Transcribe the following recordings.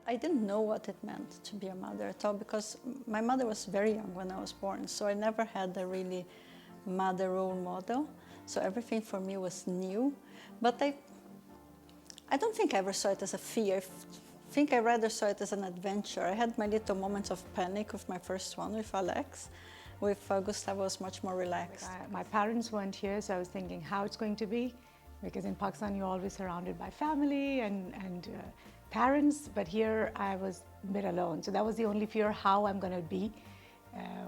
I didn't know what it meant to be a mother at all because my mother was very young when I was born, so I never had a really mother role model. So everything for me was new. But I don't think I ever saw it as a fear. I think I rather saw it as an adventure. I had my little moments of panic with my first one, with Alex. With Gustavo, I was much more relaxed. My parents weren't here, so I was thinking how it's going to be. Because in Pakistan, you're always surrounded by family and parents, but here I was a bit alone. So that was the only fear, how I'm going to be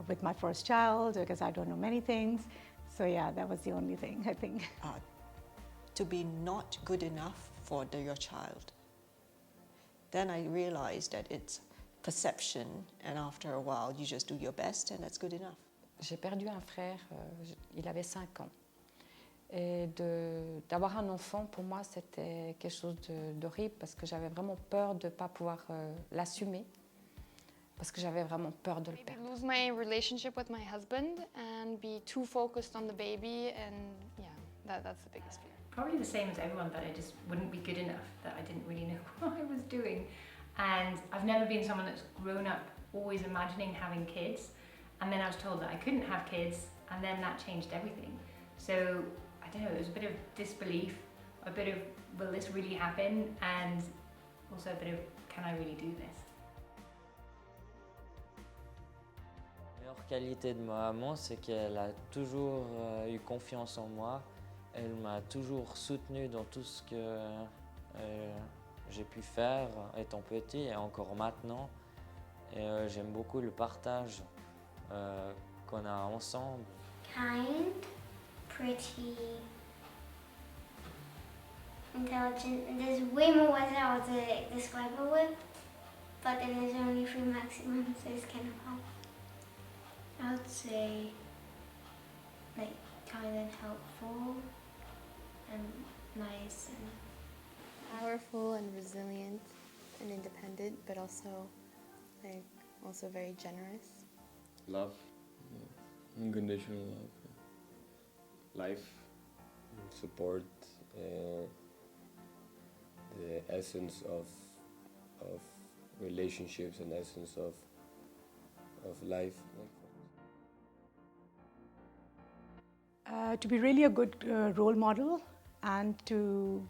with my first child, because I don't know many things. So yeah, that was the only thing, I think. To be not good enough for your child. Then I realized that it's perception, and after a while you just do your best and that's good enough. J'ai perdu un frère, il avait 5 ans. Et d'avoir un enfant, pour moi, c'était quelque chose d'horrible parce que j'avais vraiment peur de ne pas pouvoir l'assumer, parce que j'avais vraiment peur de le perdre. Maybe lose my relationship with my husband and be too focused on the baby, and yeah, that's the biggest fear. Probably the same as everyone, that I just wouldn't be good enough, that I didn't really know what I was doing. And I've never been someone that's grown up always imagining having kids, and then I was told that I couldn't have kids, and then that changed everything. So I don't know, it was a bit of disbelief, a bit of, will this really happen? And also a bit of, can I really do this? La meilleure qualité de ma maman, c'est qu'elle a toujours eu confiance en moi. Elle m'a toujours soutenu dans tout ce que j'ai pu faire étant petit et encore maintenant. Et j'aime beaucoup le partage qu'on a ensemble. Kind, pretty, intelligent. And there's way more words that I would describe her with, but then there's only 3 maximum, so it's kind of hard. I would say like kind and helpful and nice and powerful and resilient and independent, but also very generous. Love, unconditional love, life, support, the essence of relationships and essence of life. To be really a good role model and to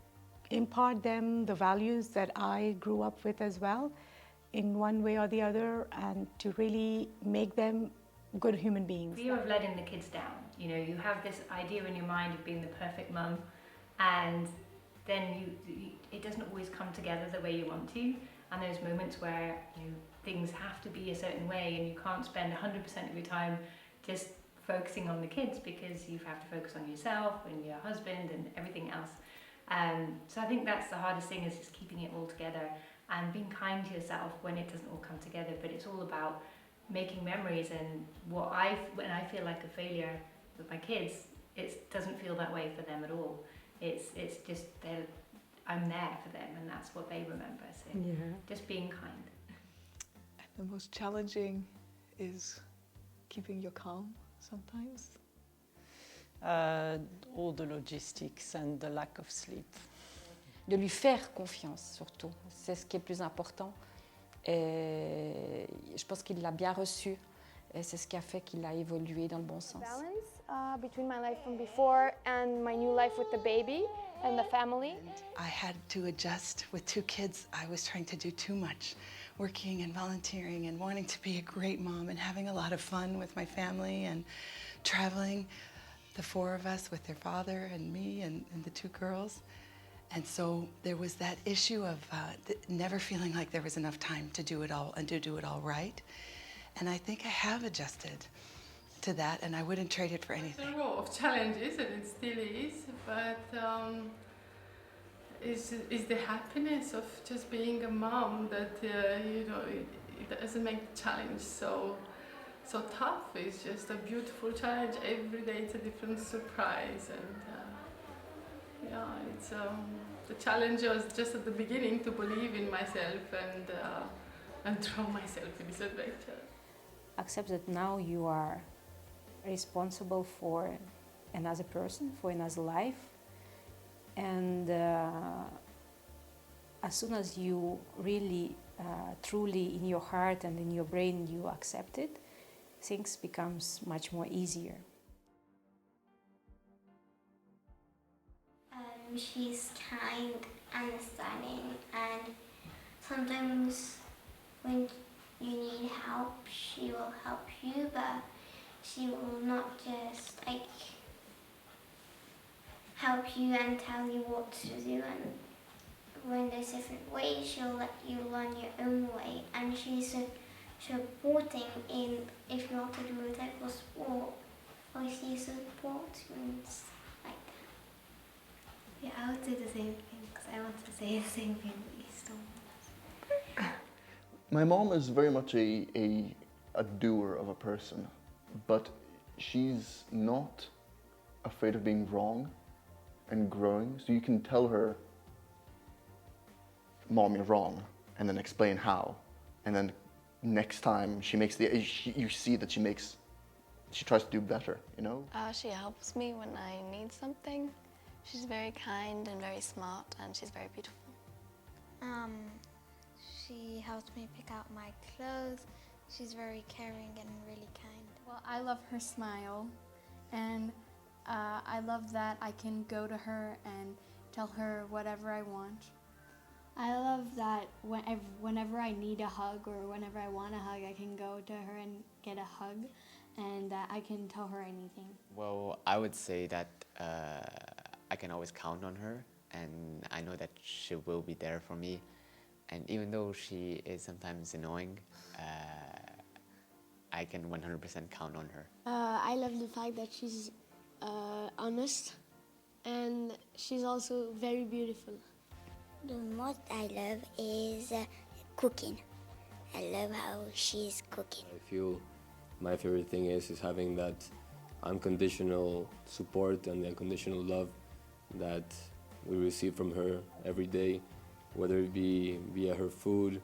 impart them the values that I grew up with as well in one way or the other, and to really make them good human beings. Fear of letting the kids down. You know, you have this idea in your mind of being the perfect mum, and then it doesn't always come together the way you want to, and there's moments where things have to be a certain way and you can't spend 100% of your time just focusing on the kids because you have to focus on yourself and your husband and everything else. So I think that's the hardest thing, is just keeping it all together and being kind to yourself when it doesn't all come together. But it's all about making memories, and when I feel like a failure with my kids, it doesn't feel that way for them at all. It's just I'm there for them, and that's what they remember. So just being kind. The most challenging is keeping your calm sometimes. All the logistics and the lack of sleep. De lui faire confiance, surtout. C'est ce qui est le plus important. Et je pense qu'il l'a bien reçu. Et c'est ce qui a fait qu'il a évolué dans le bon sens. Balance between my life from before and my new life with the baby and the family. I had to adjust with 2 kids. I was trying to do too much, working and volunteering and wanting to be a great mom and having a lot of fun with my family and traveling, the 4 of us with their father and me and the 2 girls. And so there was that issue of never feeling like there was enough time to do it all and to do it all right. And I think I have adjusted to that, and I wouldn't trade it for anything. There's a lot of challenges, and it still is, but is the happiness of just being a mom that it doesn't make the challenge so tough. It's just a beautiful challenge. Every day it's a different surprise, and it's the challenge was just at the beginning to believe in myself and throw myself in this adventure. Accept that now you are responsible for another person, for another life, and as soon as you really truly in your heart and in your brain you accept it, things becomes much more easier. She's kind, understanding, and sometimes when you need help, she will help you, but she will not just help you and tell you what to do. And when there's different ways, she'll let you learn your own way. And she's supporting in if you want to do a type of sport, or she supports you and stuff like that. Yeah, I would say the same thing because I want to say the same thing that you still. My mom is very much a doer of a person, but she's not afraid of being wrong and growing. So you can tell her, Mom, you're wrong, and then explain how. And then next time she makes you see that she tries to do better, you know? She helps me when I need something. She's very kind and very smart, and she's very beautiful. She helps me pick out my clothes. She's very caring and really kind. Well, I love her smile, and I love that I can go to her and tell her whatever I want. I love that whenever I need a hug or whenever I want a hug, I can go to her and get a hug, and that I can tell her anything. Well, I would say that I can always count on her, and I know that she will be there for me. And even though she is sometimes annoying, I can 100% count on her. I love the fact that she's honest, and she's also very beautiful. The most I love is cooking. I love how she's cooking. I feel my favorite thing is having that unconditional support and the unconditional love that we receive from her every day, whether it be via her food,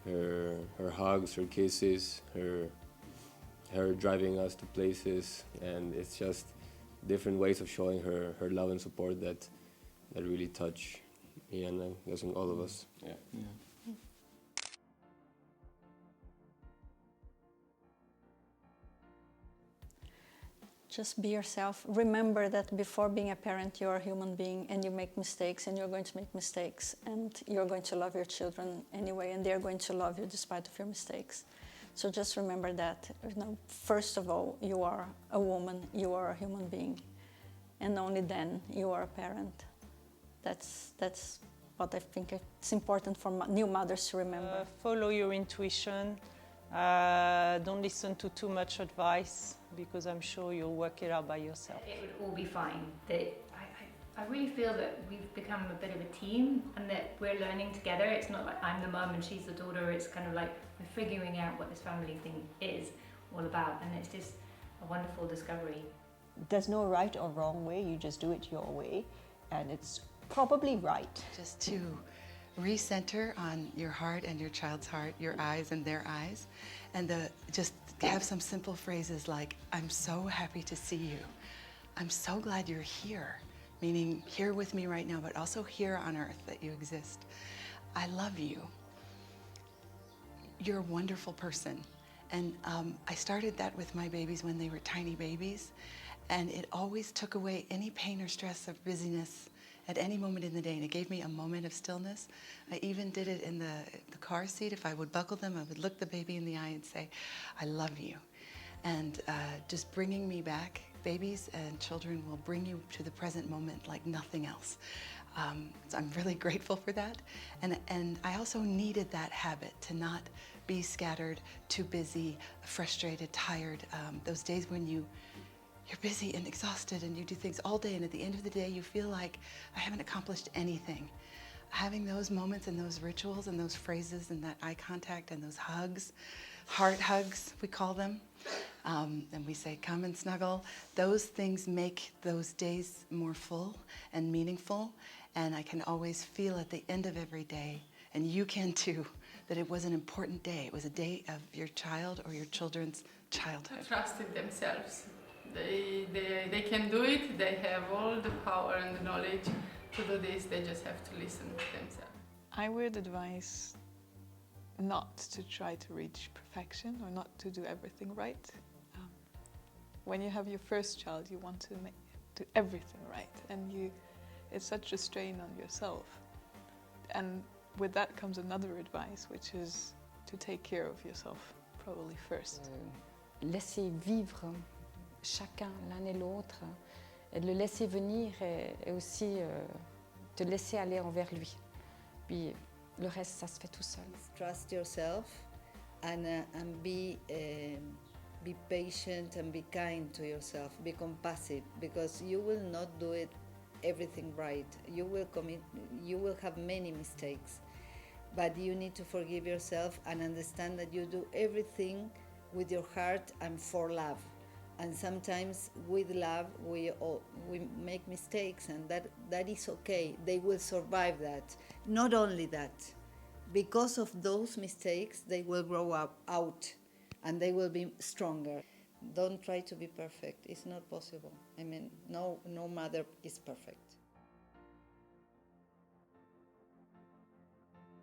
her hugs, her kisses, her driving us to places, and it's just different ways of showing her love and support that really touch me and I'm guessing all of us. Yeah. Just be yourself. Remember that before being a parent, you're a human being and you make mistakes and you're going to make mistakes and you're going to love your children anyway and they're going to love you despite of your mistakes. So just remember that, first of all, you are a woman, you are a human being, and only then you are a parent. That's what I think it's important for new mothers to remember. Follow your intuition. Don't listen to too much advice because I'm sure you'll work it out by yourself. It would all be fine. I really feel that we've become a bit of a team and that we're learning together. It's not like I'm the mum and she's the daughter. It's kind of like we're figuring out what this family thing is all about, and it's just a wonderful discovery. There's no right or wrong way. You just do it your way, and it's probably right. Just to recenter on your heart and your child's heart, your eyes and their eyes, and just have some simple phrases like, I'm so happy to see you. I'm so glad you're here, meaning here with me right now, but also here on earth that you exist. I love you. You're a wonderful person. And I started that with my babies when they were tiny babies, and it always took away any pain or stress of busyness at any moment in the day, and it gave me a moment of stillness. I even did it in the car seat. If I would buckle them, I would look the baby in the eye and say, I love you. And just bringing me back, babies and children will bring you to the present moment like nothing else. So I'm really grateful for that. And I also needed that habit to not be scattered, too busy, frustrated, tired. Those days when you're busy and exhausted and you do things all day, and at the end of the day you feel like I haven't accomplished anything. Having those moments and those rituals and those phrases and that eye contact and those hugs, heart hugs we call them, and we say come and snuggle, those things make those days more full and meaningful, and I can always feel at the end of every day, and you can too, that it was an important day. It was a day of your child or your children's childhood. Trust in themselves. They can do it. They have all the power and the knowledge to do this. They just have to listen to themselves. I would advise not to try to reach perfection or not to do everything right. When you have your first child, you want to do everything right, and it's such a strain on yourself. And with that comes another advice, which is to take care of yourself probably first. Laisser vivre chacun l'un et l'autre, et de le laisser venir et aussi te laisser aller envers lui. Puis le reste, ça se fait tout seul. Trust yourself and be patient and be kind to yourself. Be compassionate, because you will not do it everything right. You will have many mistakes, but you need to forgive yourself and understand that you do everything with your heart and for love. And sometimes with love we make mistakes, and that is okay. They will survive that. Not only that, because of those mistakes they will grow out and they will be stronger. Don't try to be perfect. It's not possible. I mean, no mother is perfect.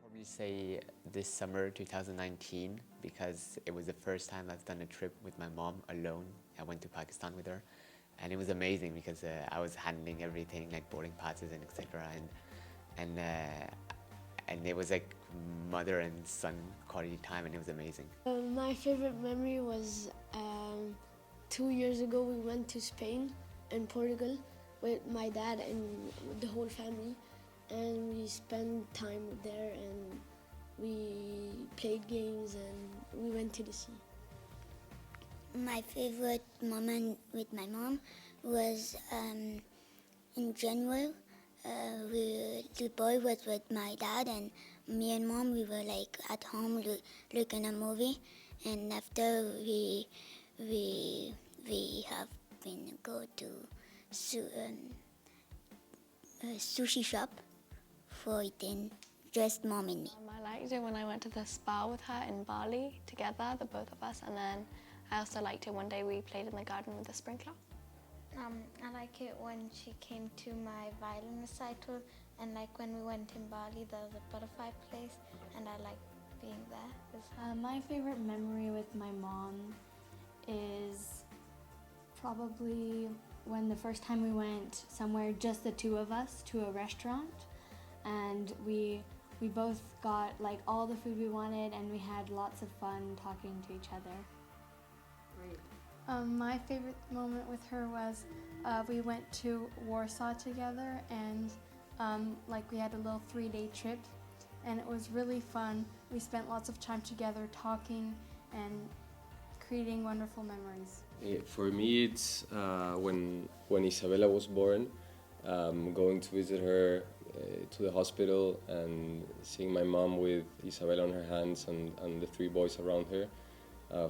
Probably say this summer 2019, because it was the first time I've done a trip with my mom alone. I went to Pakistan with her, and it was amazing because I was handling everything like boarding passes and etc. And it was like mother and son quality time, and it was amazing. My favorite memory was 2 years ago we went to Spain and Portugal with my dad and the whole family, and we spent time there and we played games and we went to the sea. My favorite moment with my mom was in January. The boy was with my dad, and me and mom, we were like at home looking at a movie, and after we have been go to a sushi shop for eating, just mom and me. I liked it when I went to the spa with her in Bali together, the both of us, and then I also liked it one day we played in the garden with the sprinkler. I like it when she came to my violin recital, and like when we went in Bali, there was a butterfly place, and I liked being there. My favorite memory with my mom is probably when the first time we went somewhere, just the two of us, to a restaurant, and we both got like all the food we wanted, and we had lots of fun talking to each other. My favorite moment with her was we went to Warsaw together, and like we had a little 3-day trip, and it was really fun. We spent lots of time together talking and creating wonderful memories. For me, it's when Isabella was born, going to visit her to the hospital and seeing my mom with Isabella on her hands and the 3 boys around her.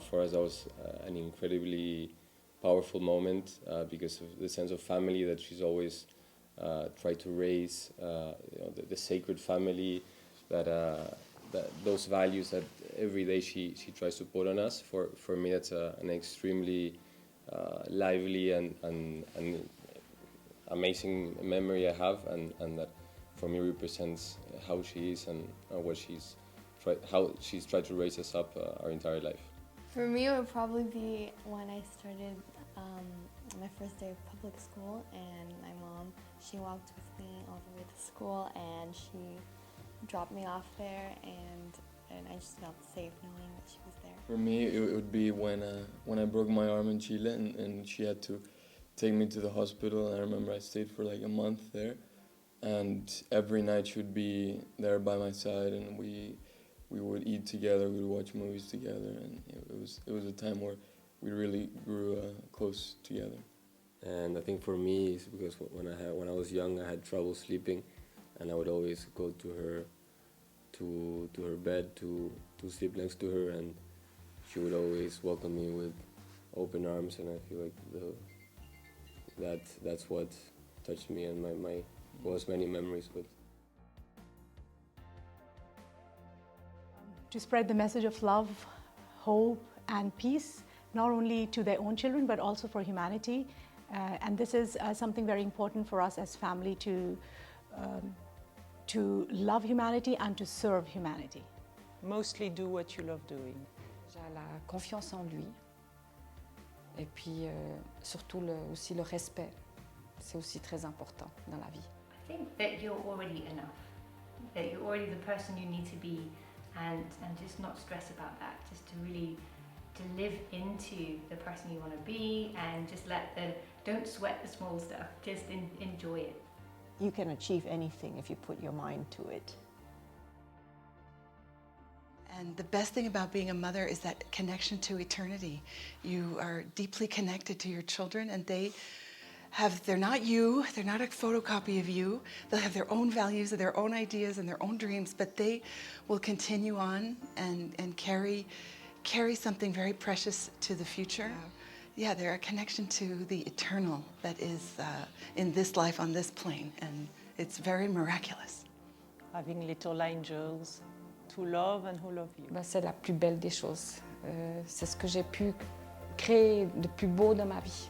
For us, that was an incredibly powerful moment because of the sense of family that she's always tried to raise, the sacred family, that those values that every day she tries to put on us. For me, that's an extremely lively and amazing memory I have, and that for me represents how she is and how she's tried to raise us up our entire life. For me, it would probably be when I started my first day of public school, and my mom, she walked with me all the way to school, and she dropped me off there, and I just felt safe knowing that she was there. For me, it would be when I broke my arm in Chile, and she had to take me to the hospital, and I remember I stayed for like a month there, and every night she would be there by my side, and we would eat together, we would watch movies together, and it was a time where we really grew close together. And I think for me, it's because when I was young, I had trouble sleeping, and I would always go to her bed to sleep next to her, and she would always welcome me with open arms, and I feel like that's what touched me and my was many memories with. To spread the message of love, hope, and peace, not only to their own children, but also for humanity. And this is something very important for us as family to love humanity and to serve humanity. Mostly do what you love doing. J'ai la confiance en lui. Et puis surtout aussi le respect. C'est aussi très important dans la vie. I think that you're already enough. That you're already the person you need to be, and just not stress about that. Just to really to live into the person you want to be, and just don't sweat the small stuff. Just enjoy it. You can achieve anything if you put your mind to it. And the best thing about being a mother is that connection to eternity. You are deeply connected to your children, and they're not you, they're not a photocopy of you. They'll have their own values, their own ideas, and their own dreams, but they will continue on and carry something very precious to the future. Yeah, they're a connection to the eternal that is in this life on this plane, and it's very miraculous. Having little angels to love and who love you. C'est la plus belle des choses. C'est ce que j'ai pu créer de plus beau dans ma vie,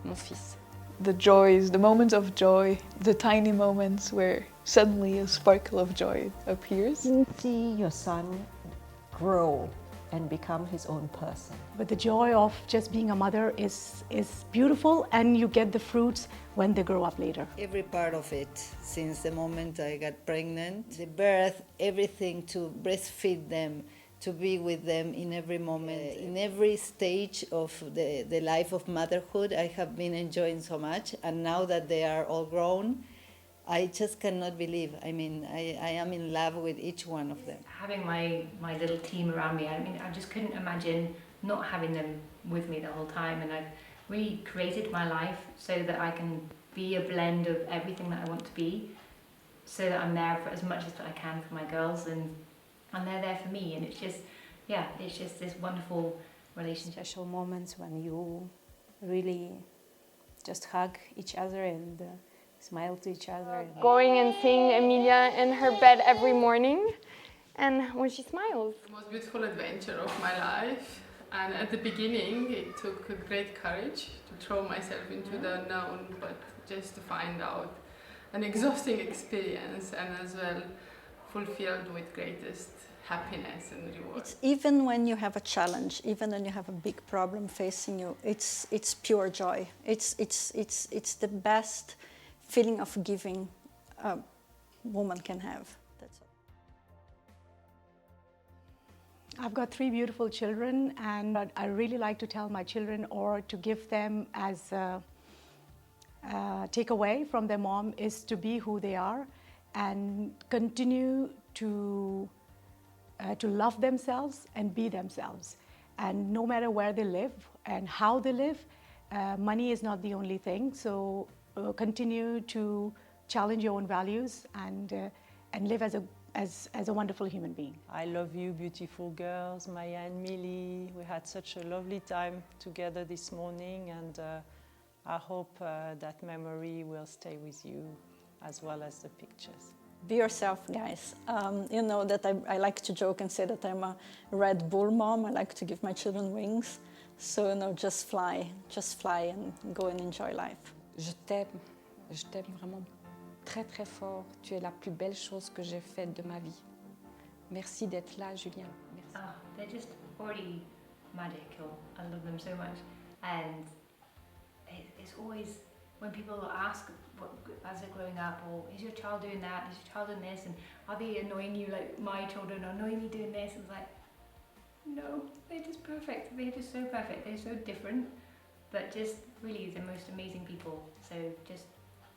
mon fils. The joys, the moments of joy, the tiny moments where suddenly a sparkle of joy appears. You see your son grow and become his own person. But the joy of just being a mother is beautiful, and you get the fruits when they grow up later. Every part of it, since the moment I got pregnant, the birth, everything, to breastfeed them, to be with them in every moment, in every stage of the life of motherhood, I have been enjoying so much. And now that they are all grown, I just cannot believe. I mean, I am in love with each one of them. Having my little team around me, I mean, I just couldn't imagine not having them with me the whole time. And I've really created my life so that I can be a blend of everything that I want to be, so that I'm there for as much as I can for my girls, and they're there for me. And it's just this wonderful relationship. Special moments when you really just hug each other and smile to each other. Going and seeing Emilia in her bed every morning, and when she smiles. The most beautiful adventure of my life, and at the beginning it took great courage to throw myself into the unknown, but just to find out an exhausting experience, and as well fulfilled with greatest happiness and reward. It's even when you have a challenge, even when you have a big problem facing you, it's pure joy. It's the best feeling of giving a woman can have. That's all. I've got 3 beautiful children, and I really like to tell my children, or to give them as a takeaway from their mom, is to be who they are and continue to love themselves and be themselves. And no matter where they live and how they live, money is not the only thing. So continue to challenge your own values and live as a wonderful human being. I love you, beautiful girls, Maya and Millie. We had such a lovely time together this morning, and I hope that memory will stay with you as well as the pictures. Be yourself, guys. You know that I like to joke and say that I'm a Red Bull mom. I like to give my children wings. So, you know, just fly and go and enjoy life. Je t'aime vraiment très très fort. Tu es la plus belle chose que j'ai faite de ma vie. Merci d'être là, Julien. Merci. They're just already magical. I love them so much. And it's always, when people ask as they're growing up, or is your child doing that, is your child doing this, and are they annoying you like my children are annoying me doing this? And it's like, no, they're just perfect. They're just so perfect. They're so different, but just really the most amazing people. So just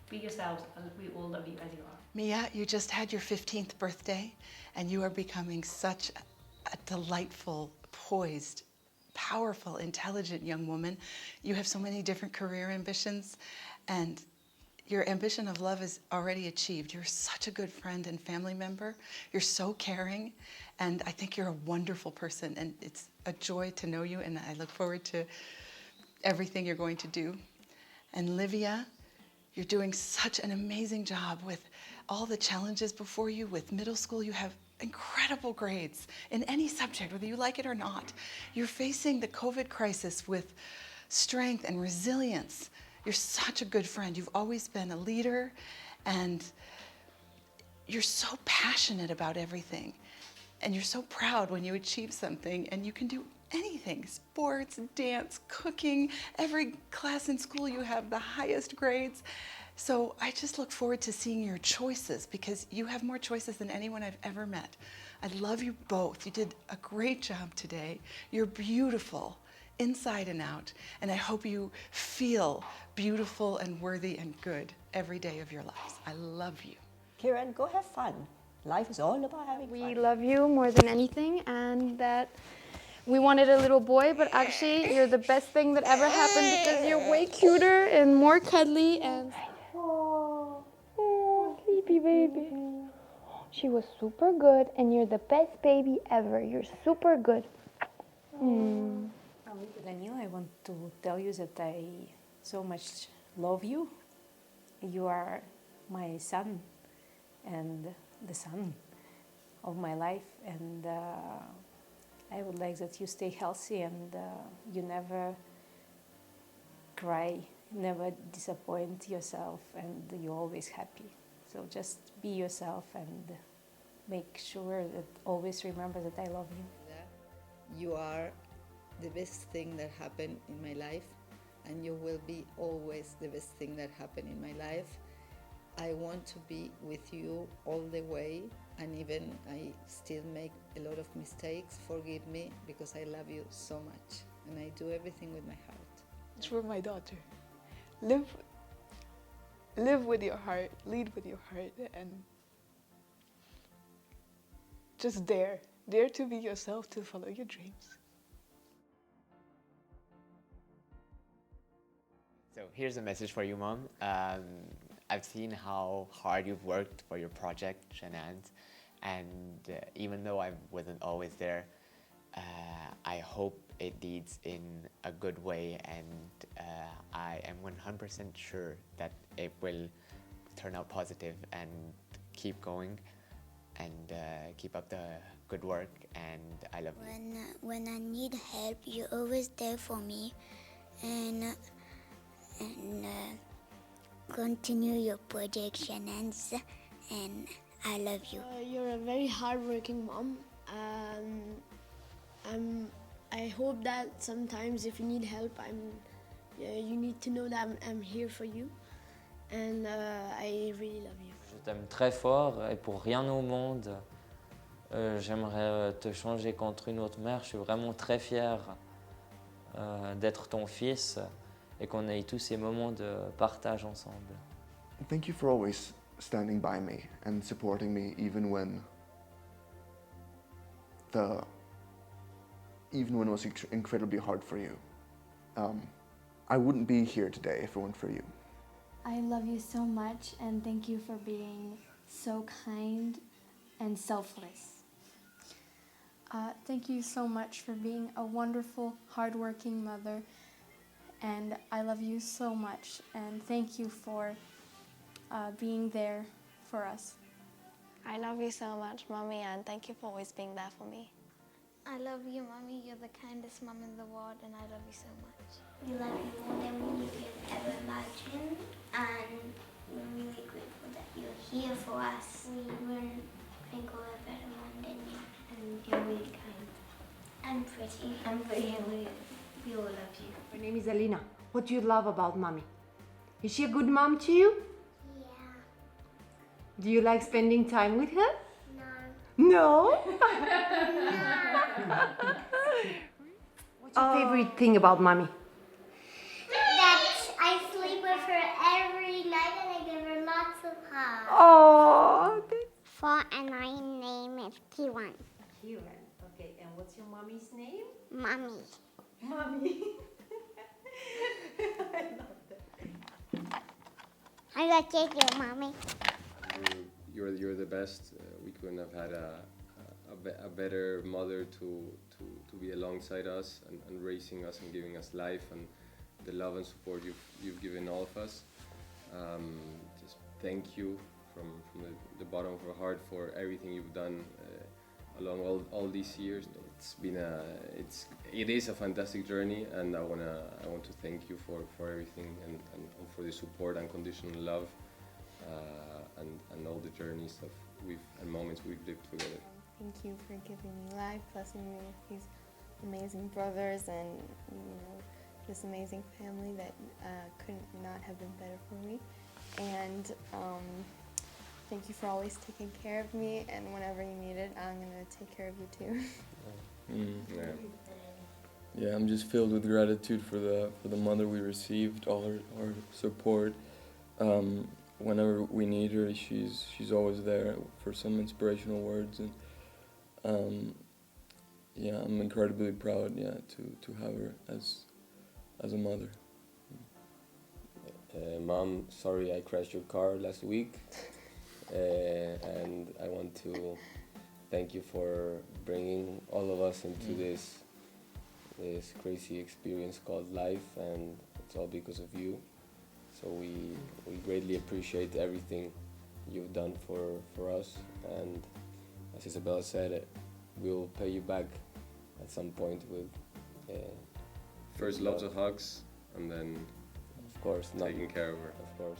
be yourselves. We all love you as you are. Mia, you just had your 15th birthday, and you are becoming such a delightful, poised, powerful, intelligent young woman. You have so many different career ambitions, and your ambition of love is already achieved. You're such a good friend and family member. You're so caring, and I think you're a wonderful person, and it's a joy to know you, and I look forward to everything you're going to do. And Livia, you're doing such an amazing job with all the challenges before you. With middle school, you have incredible grades in any subject, whether you like it or not. You're facing the COVID crisis with strength and resilience. You're such a good friend. You've always been a leader, and you're so passionate about everything. and you're so proud when you achieve something, and you can do anything, sports, dance, cooking, every class in school you have the highest grades. So I just look forward to seeing your choices, because you have more choices than anyone I've ever met. I love you both. You did a great job today. You're beautiful, inside and out, and I hope you feel beautiful and worthy and good every day of your lives. I love you. Kieran, go have fun. Life is all about having fun. We love you more than anything, and that we wanted a little boy, but actually you're the best thing that ever happened because you're way cuter and more cuddly and... Oh, sleepy baby. She was super good, and you're the best baby ever. You're super good. Daniel, I want to tell you that I so much love you. You are my son and the son of my life, and I would like that you stay healthy and you never cry, never disappoint yourself, and you're always happy. So just be yourself and make sure that always remember that I love you. You are the best thing that happened in my life, and you will be always the best thing that happened in my life. I want to be with you all the way, and even I still make a lot of mistakes. Forgive me, because I love you so much, and I do everything with my heart. It's for my daughter. Live with your heart, lead with your heart, and just dare to be yourself, to follow your dreams. So here's a message for you, Mom. I've seen how hard you've worked for your project, Shenan's, and even though I wasn't always there, I hope it leads in a good way, and I am 100% sure that it will turn out positive, and keep going, and keep up the good work, and I love you. When I need help, you're always there for me, and continue your projections, and I love you. You're a very hardworking mom. I hope that sometimes if you need help, you need to know that I'm here for you, and I really love you. Je t'aime très fort et pour rien au monde, j'aimerais te changer contre une autre mère. Je suis vraiment très fier d'être ton fils et qu'on ait tous ces moments de partage ensemble. Thank you for always standing by me and supporting me even when it was incredibly hard for you. I wouldn't be here today if it weren't for you. I love you so much, and thank you for being so kind and selfless. Thank you so much for being a wonderful, hardworking mother, and I love you so much, and thank you for being there for us. I love you so much, Mommy, and thank you for always being there for me. I love you, Mommy. You're the kindest mom in the world, and I love you so much. We love you more than we could ever imagine, and we're really grateful that you're here for us. We weren't thankful a better mom than you, and you're really kind. And pretty. And pretty, and we all love you. My name is Alina. What do you love about Mommy? Is she a good mom to you? Yeah. Do you like spending time with her? No. No? What's your favorite thing about Mommy? That I sleep with her every night and I give her lots of hugs. Oh. For and my name is Kiran. Kieran. Okay, and what's your mommy's name? Mommy. Mommy. I love that. I got take you, Mommy. You're the best. We couldn't have had a better mother to be alongside us and raising us and giving us life and the love and support you've given all of us. Just thank you from the bottom of our heart for everything you've done along all these years. It is a fantastic journey, and I want to thank you for everything and for the support, unconditional love, and all the journeys and moments we've lived together. Thank you for giving me life, blessing me with these amazing brothers and, you know, this amazing family that could not have been better for me. And thank you for always taking care of me, and whenever you need it, I'm going to take care of you too. Yeah, I'm just filled with gratitude for the mother we received, all her support. Whenever we need her, she's always there for some inspirational words, and yeah, I'm incredibly proud, to have her as a mother. Mom, sorry I crashed your car last week, and I want to thank you for bringing all of us into this crazy experience called life, and it's all because of you. So we greatly appreciate everything you've done for us, and as Isabella said, we'll pay you back at some point with first lots of hugs, and then of course taking care of her. Of course.